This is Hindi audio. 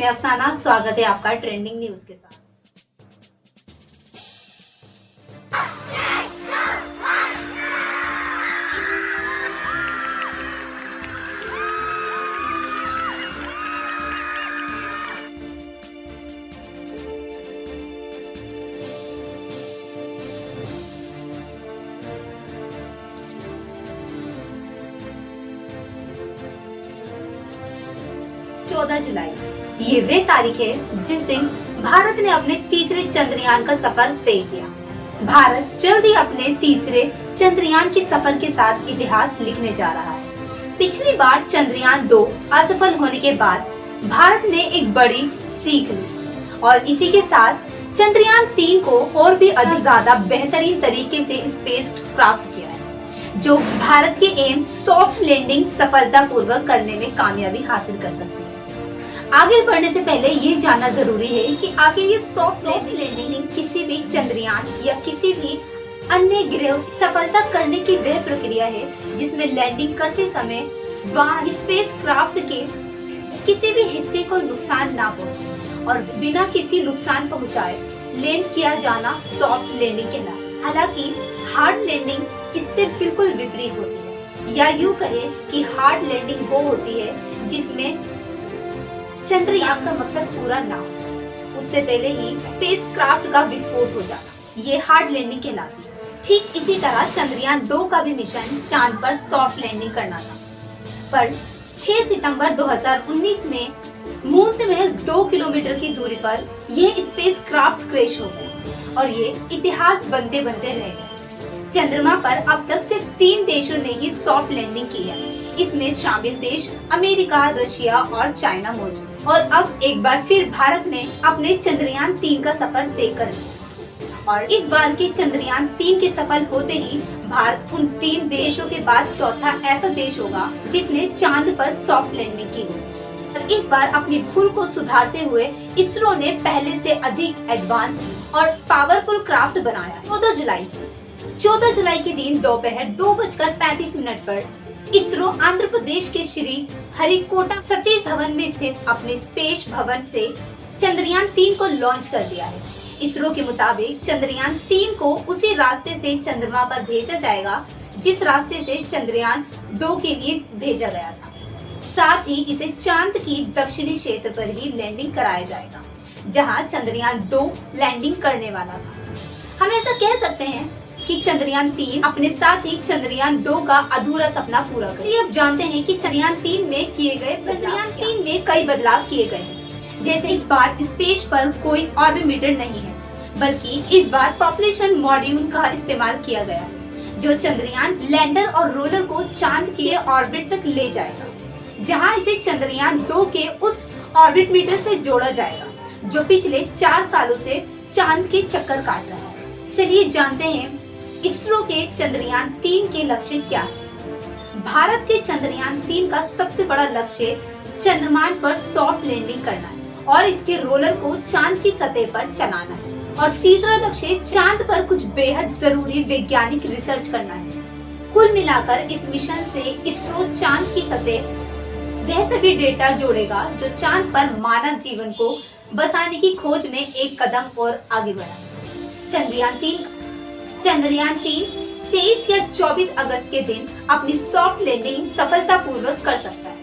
मैं अफसाना, स्वागत है आपका ट्रेंडिंग न्यूज के साथ। जुलाई ये वे तारीख है जिस दिन भारत ने अपने तीसरे चंद्रयान का सफर तय किया। भारत जल्द ही अपने तीसरे चंद्रयान के सफर के साथ इतिहास लिखने जा रहा है। पिछली बार चंद्रयान 2 असफल होने के बाद भारत ने एक बड़ी सीख ली और इसी के साथ चंद्रयान 3 को और भी अधिक ज्यादा बेहतरीन तरीके से स्पेस क्राफ्ट किया है, जो भारत के एम सॉफ्ट लैंडिंग सफलतापूर्वक करने में कामयाबी हासिल कर सकती है। आगे बढ़ने से पहले ये जानना जरूरी है कि आखिर ये सॉफ्ट लैंडिंग किसी भी चंद्रयान या किसी भी अन्य ग्रह सफलता करने की वह प्रक्रिया है जिसमें लैंडिंग करते समय वहाँ स्पेस क्राफ्ट के किसी भी हिस्से को नुकसान ना पहुँचे और बिना किसी नुकसान पहुँचाए लैंड किया जाना सॉफ्ट लैंडिंग कहलाता है। हालांकि हार्ड लैंडिंग इससे बिल्कुल विपरीत होती है, या यूँ कहे कि हार्ड लैंडिंग वो होती है जिसमें चंद्रयान का मकसद पूरा ना हो, उससे पहले ही स्पेस क्राफ्ट का विस्फोट हो जाना, ये हार्ड लैंडिंग कहलाती है। ठीक इसी तरह चंद्रयान 2 का भी मिशन चांद पर सॉफ्ट लैंडिंग करना था, पर 6 सितंबर 2019 में मून से महज 2 किलोमीटर की दूरी पर यह स्पेस क्राफ्ट क्रैश हो गया और ये इतिहास बनते बनते रह गया। चंद्रमा पर अब तक सिर्फ 3 देशों ने ही सॉफ्ट लैंडिंग की है। इसमें शामिल देश अमेरिका, रशिया और चाइना मौजूद। और अब एक बार फिर भारत ने अपने चंद्रयान 3 का सफर तय कर लिया और इस बार के चंद्रयान 3 के सफल होते ही भारत उन 3 देशों के बाद चौथा ऐसा देश होगा जिसने चांद पर सॉफ्ट लैंडिंग की हो। और इस बार अपनी भूल को सुधारते हुए इसरो ने पहले से अधिक एडवांस और पावरफुल क्राफ्ट बनाया। 14 जुलाई के दिन दोपहर 2:35 पर इसरो आंध्र प्रदेश के श्री हरिकोटा सतीश धवन में स्थित अपने स्पेस भवन से चंद्रयान 3 को लॉन्च कर दिया है। इसरो के मुताबिक चंद्रयान 3 को उसी रास्ते से चंद्रमा पर भेजा जाएगा जिस रास्ते से चंद्रयान 2 के लिए भेजा गया था। साथ ही इसे चांद की दक्षिणी क्षेत्र पर ही लैंडिंग कराया जाएगा जहां चंद्रयान 2 लैंडिंग करने वाला था। हम ऐसा कह सकते हैं कि चंद्रयान 3 अपने साथ ही चंद्रयान 2 का अधूरा सपना पूरा करे। अब जानते हैं कि चंद्रयान 3 में किए गए कई बदलाव किए गए हैं। जैसे इस बार स्पेस पर कोई ऑर्बिमीटर नहीं है, बल्कि इस बार पॉपुलेशन मॉड्यूल का इस्तेमाल किया गया है, जो चंद्रयान लैंडर और रोलर को चांद के ऑर्बिट तक ले जाएगा, जहां इसे चंद्रयान 2 के उस ऑर्बिट से जोड़ा जाएगा जो पिछले 4 सालों से चांद के चक्कर काट रहा है। चलिए जानते हैं इसरो के चंद्रयान 3 के लक्ष्य क्या है। भारत के चंद्रयान 3 का सबसे बड़ा लक्ष्य चंद्रमान पर सॉफ्ट लैंडिंग करना है और इसके रोलर को चांद की सतह पर चलाना है। और तीसरा लक्ष्य चांद पर कुछ बेहद जरूरी वैज्ञानिक रिसर्च करना है। कुल मिलाकर इस मिशन से इसरो चांद की सतह वह सभी डेटा जोड़ेगा जो चांद पर मानव जीवन को बसाने की खोज में एक कदम और आगे बढ़ा। चंद्रयान 3 23 या 24 अगस्त के दिन अपनी सॉफ्ट लैंडिंग सफलतापूर्वक कर सकता है।